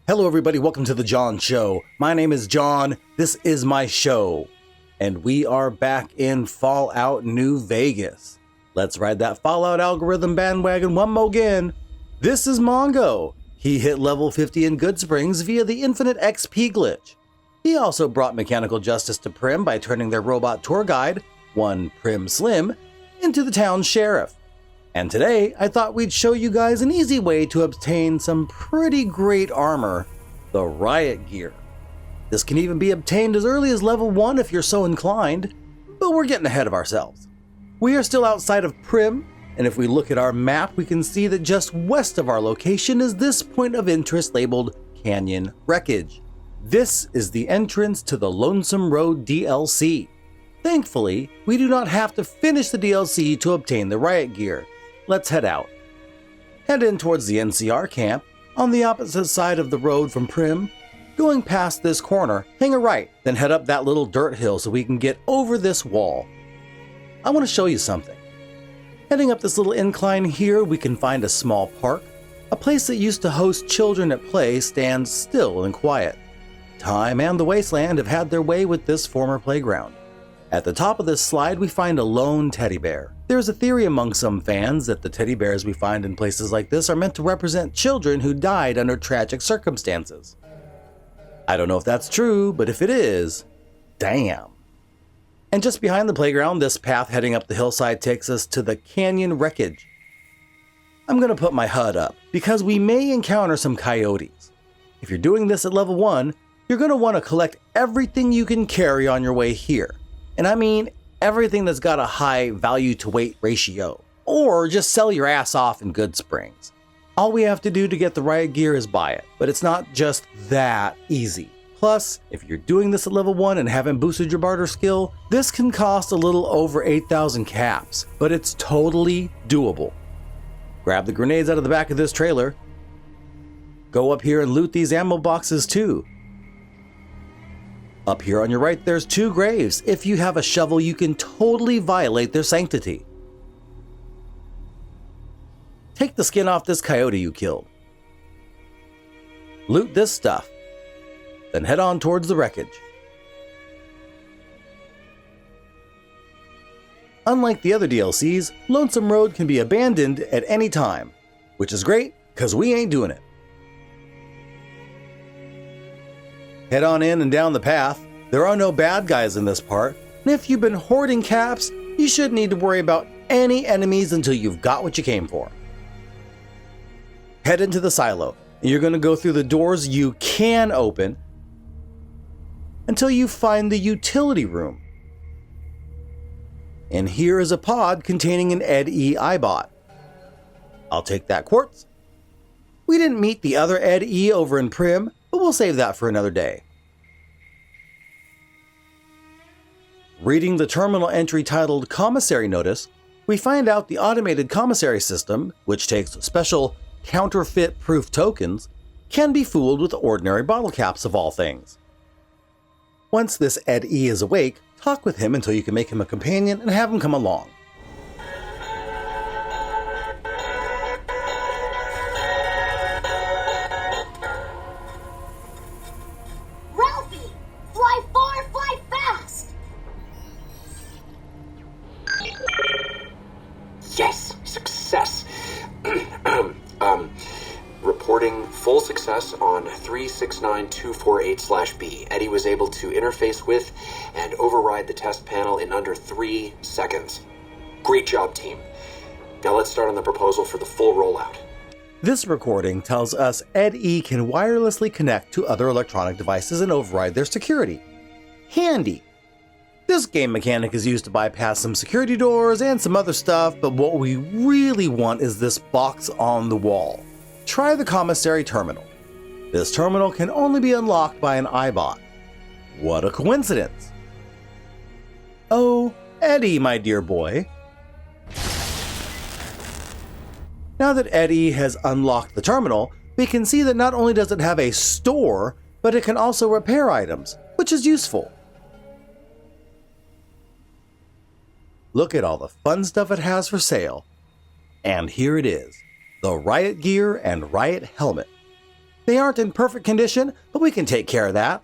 Hello everybody, welcome to the John Show. My name is John, this is my show, and we are back in Fallout New Vegas. Let's ride that Fallout algorithm bandwagon one more again. This is Mongo. He hit level 50 in Goodsprings via the Infinite XP Glitch. He also brought mechanical justice to Primm by turning their robot tour guide, one Primm Slim, into the town's sheriff. And today, I thought we'd show you guys an easy way to obtain some pretty great armor, the Riot Gear. This can even be obtained as early as level 1 if you're so inclined, but we're getting ahead of ourselves. We are still outside of Primm, and if we look at our map, we can see that just west of our location is this point of interest labeled Canyon Wreckage. This is the entrance to the Lonesome Road DLC. Thankfully, we do not have to finish the DLC to obtain the Riot Gear. Let's head out. Head in towards the NCR camp, on the opposite side of the road from Primm. Going past this corner, hang a right, then head up that little dirt hill so we can get over this wall. I want to show you something. Heading up this little incline here, we can find a small park. A place that used to host children at play stands still and quiet. Time and the wasteland have had their way with this former playground. At the top of this slide, we find a lone teddy bear. There's a theory among some fans that the teddy bears we find in places like this are meant to represent children who died under tragic circumstances. I don't know if that's true, but if it is, damn. And just behind the playground, this path heading up the hillside takes us to the Canyon Wreckage. I'm going to put my HUD up, because we may encounter some coyotes. If you're doing this at level 1, you're going to want to collect everything you can carry on your way here. And I mean everything that's got a high value to weight ratio, or just sell your ass off in Goodsprings. All we have to do to get the Riot Gear is buy it, but it's not just that easy. Plus, if you're doing this at level 1 and haven't boosted your barter skill, this can cost a little over 8,000 caps, but it's totally doable. Grab the grenades out of the back of this trailer. Go up here and loot these ammo boxes too. Up here on your right, there's 2 graves. If you have a shovel, you can totally violate their sanctity. Take the skin off this coyote you killed. Loot this stuff. Then head on towards the wreckage. Unlike the other DLCs, Lonesome Road can be abandoned at any time, which is great, because we ain't doing it. Head on in and down the path. There are no bad guys in this part, and if you've been hoarding caps, you shouldn't need to worry about any enemies until you've got what you came for. Head into the silo, and you're going to go through the doors you can open until you find the utility room. And here is a pod containing an Ed E iBot. I'll take that quartz. We didn't meet the other Ed E over in Primm, but we'll save that for another day. Reading the terminal entry titled Commissary Notice, we find out the automated commissary system, which takes special counterfeit-proof tokens, can be fooled with ordinary bottle caps of all things. Once this Ed E is awake, talk with him until you can make him a companion and have him come along. Yes, success. Reporting full success on 369248/B. Eddie was able to interface with and override the test panel in under 3 seconds. Great job, team. Now let's start on the proposal for the full rollout. This recording tells us Ed E can wirelessly connect to other electronic devices and override their security. Handy. This game mechanic is used to bypass some security doors and some other stuff, but what we really want is this box on the wall. Try the commissary terminal. This terminal can only be unlocked by an iBot. What a coincidence! Oh, Eddie, my dear boy. Now that Eddie has unlocked the terminal, we can see that not only does it have a store, but it can also repair items, which is useful. Look at all the fun stuff it has for sale. And here it is, the Riot Gear and Riot Helmet. They aren't in perfect condition, but we can take care of that.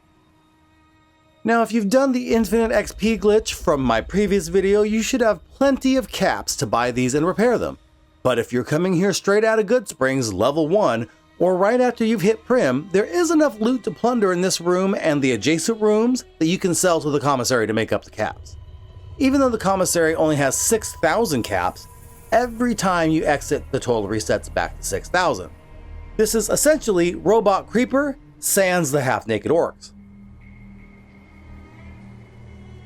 Now, if you've done the Infinite XP Glitch from my previous video, you should have plenty of caps to buy these and repair them. But if you're coming here straight out of Goodsprings level 1, or right after you've hit Primm, there is enough loot to plunder in this room and the adjacent rooms that you can sell to the commissary to make up the caps. Even though the commissary only has 6,000 caps, every time you exit, the total resets back to 6,000. This is essentially Robot Creeper sans the half-naked orcs.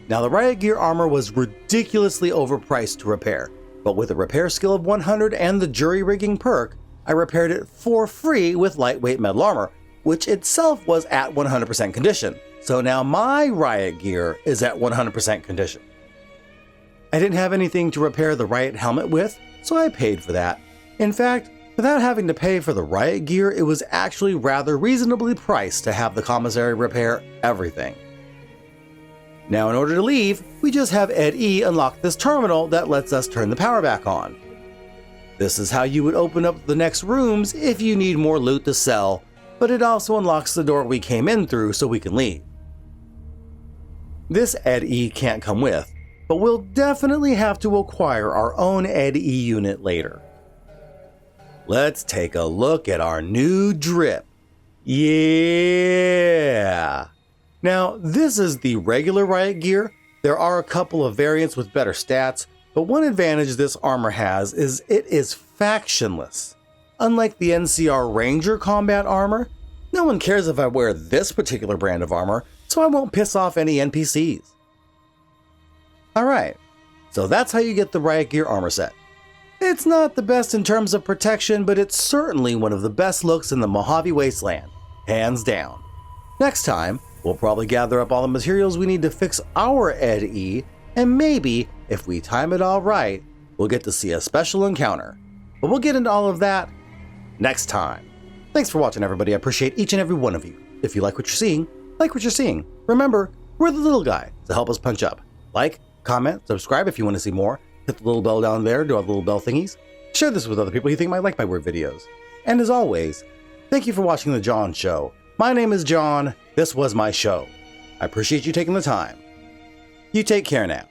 Now, the Riot Gear armor was ridiculously overpriced to repair, but with a repair skill of 100 and the jury rigging perk, I repaired it for free with lightweight metal armor, which itself was at 100% condition. So now my Riot Gear is at 100% condition. I didn't have anything to repair the Riot helmet with, so I paid for that. In fact, without having to pay for the Riot Gear, it was actually rather reasonably priced to have the commissary repair everything. Now, in order to leave, we just have Ed E unlock this terminal that lets us turn the power back on. This is how you would open up the next rooms if you need more loot to sell, but it also unlocks the door we came in through so we can leave. This Ed E can't come with, but we'll definitely have to acquire our own Ed E unit later. Let's take a look at our new drip. Yeah! Now, this is the regular Riot Gear. There are a couple of variants with better stats, but one advantage this armor has is it is factionless. Unlike the NCR Ranger combat armor, no one cares if I wear this particular brand of armor, so I won't piss off any NPCs. Alright, so that's how you get the Riot Gear armor set. It's not the best in terms of protection, but it's certainly one of the best looks in the Mojave Wasteland, hands down. Next time, we'll probably gather up all the materials we need to fix our Ed E, and maybe, if we time it all right, we'll get to see a special encounter. But we'll get into all of that next time. Thanks for watching, everybody. I appreciate each and every one of you. If you like what you're seeing, like what you're seeing. Remember, we're the little guy, so help us punch up. Like, comment, subscribe if you want to see more. Hit the little bell down there, do all the little bell thingies. Share this with other people you think might like my weird videos. And as always, thank you for watching The John Show. My name is John. This was my show. I appreciate you taking the time. You take care now.